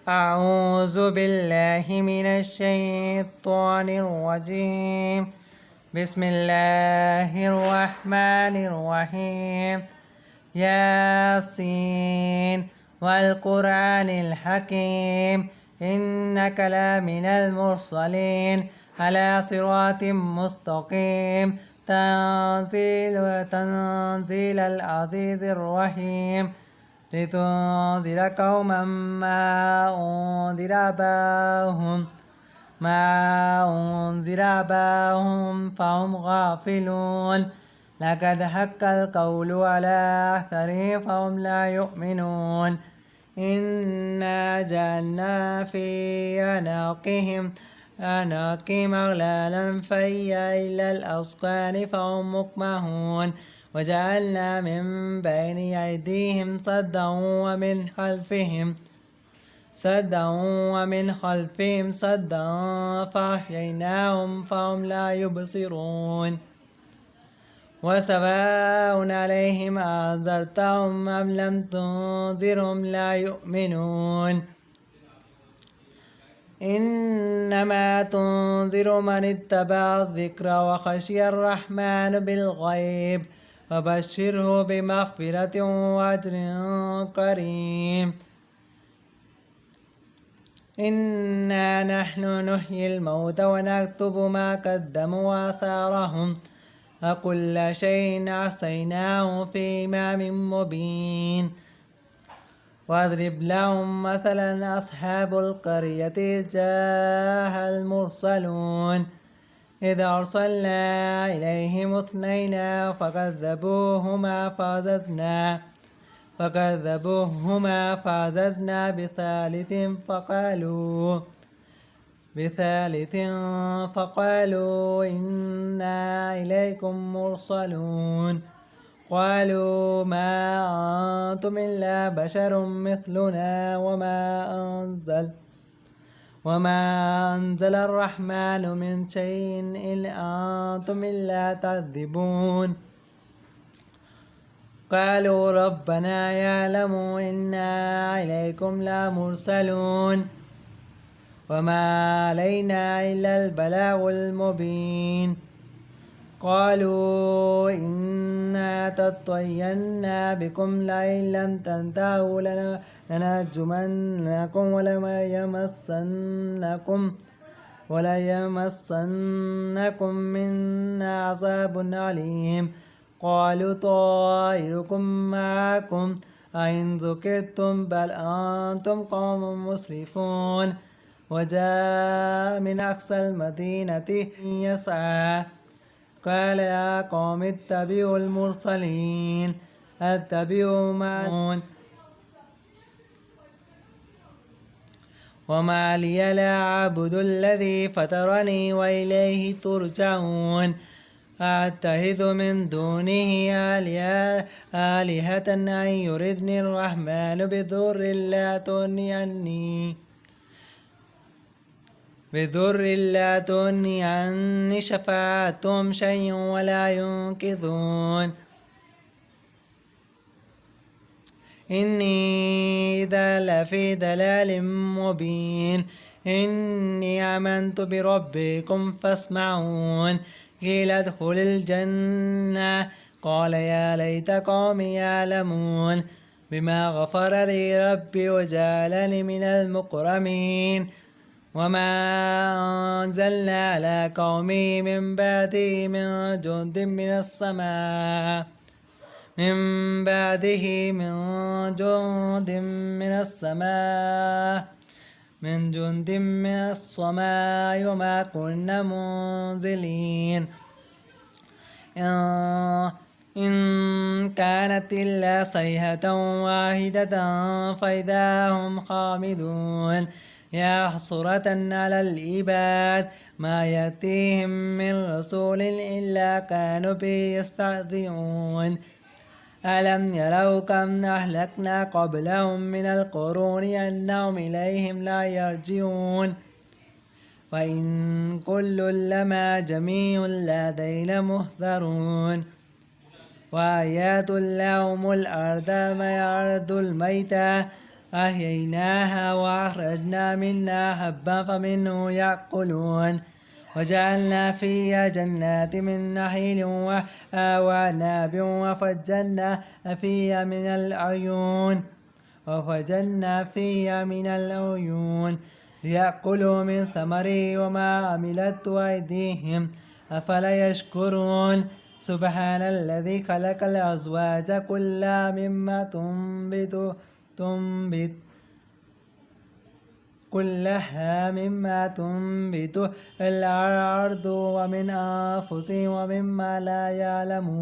أعوذ بالله من الشيطان الرجيم. بسم الله الرحمن الرحيم. ياسين والقرآن الحكيم إنك لمن المرسلين على صراط مستقيم. تنزيل العزيز الرحيم. لتنذر قوما ما أنذر آباؤهم فهم غافلون. لقد حق القول على أكثرهم فهم لا يؤمنون. إنا جعلنا في أعناقهم أغلالا فهي إلى الأذقان فهم مقمحون. وجعلنا من بين أيديهم صدا ومن خلفهم صدا فأحييناهم فهم لا يبصرون. وسواء عليهم أنذرتهم أم لم تنذرهم لا يؤمنون. إنما تنذر من اتبع الذكر وخشي الرحمن بالغيب وبشره بمغفرة وأجر كريم. إنا نحن نحيي الموتى ونكتب ما قدموا وآثارهم وكل شيء أحصيناه في إمام مبين. واضرب لهم مثلا أصحاب القرية إذ جاءها المرسلون إذ أرسلنا إليهم اثنين فكذبوهما فعززنا بثالث فقالوا إنا إليكم مرسلون. قالوا ما أنتم إلا بشر مثلنا وما أنزل الرحمن من شيء إن أنتم إلا تكذبون. قالوا ربنا يعلم إنا إليكم لمرسلون وما علينا إلا البلاغ المبين. قالوا إنا تطيرنا بكم لئن لم تنتهوا لنرجمنكم وليمسنكم منا عذاب أليم. قالوا طائركم معكم أئن ذكرتم بل أنتم قوم مسرفون. وجاء من أقصى المدينة يسعى قال يا قوم اتبعوا المرسلين اتبعوا ما وما لي لا أعبد الذي فطرني وإليه ترجعون. أتخذ من دونه آلهة أن يردني الرحمن بضر لا تغني عني شفاعتهم شيئا ولا ينقذون. إني إذا لفي ضلال مبين. إني آمنت بربكم فاسمعون. قيل ادخل الجنة قال يا ليت قومي يعلمون بما غفر لي ربي وجعلني من المكرمين. وما أنزلنا على قومه من بعده من جند من السماء وما كنا منزلين. إن كانت إلا صيحة واحدة فإذا هم خامدون. يا حسرة على العباد ما يأتيهم من رسول إلا كانوا به يستهزئون. ألم يروا كم أهلكنا قبلهم من القرون أنهم إليهم لا يرجعون. وإن كل لما جميع لدينا محضرون. وآيات لهم الأرض الميتة أحييناها وأخرجنا منها حبا فمنه يأكلون وجعلنا فيها جنات من نخيل وأعناب وفجرنا فيها من العيون ليأكلوا من ثمره وما عملت أيديهم أفلا يشكرون سبحان الذي خلق الأزواج كلها مما تنبت الأرض ومن أنفسهم ومما لا يعلمون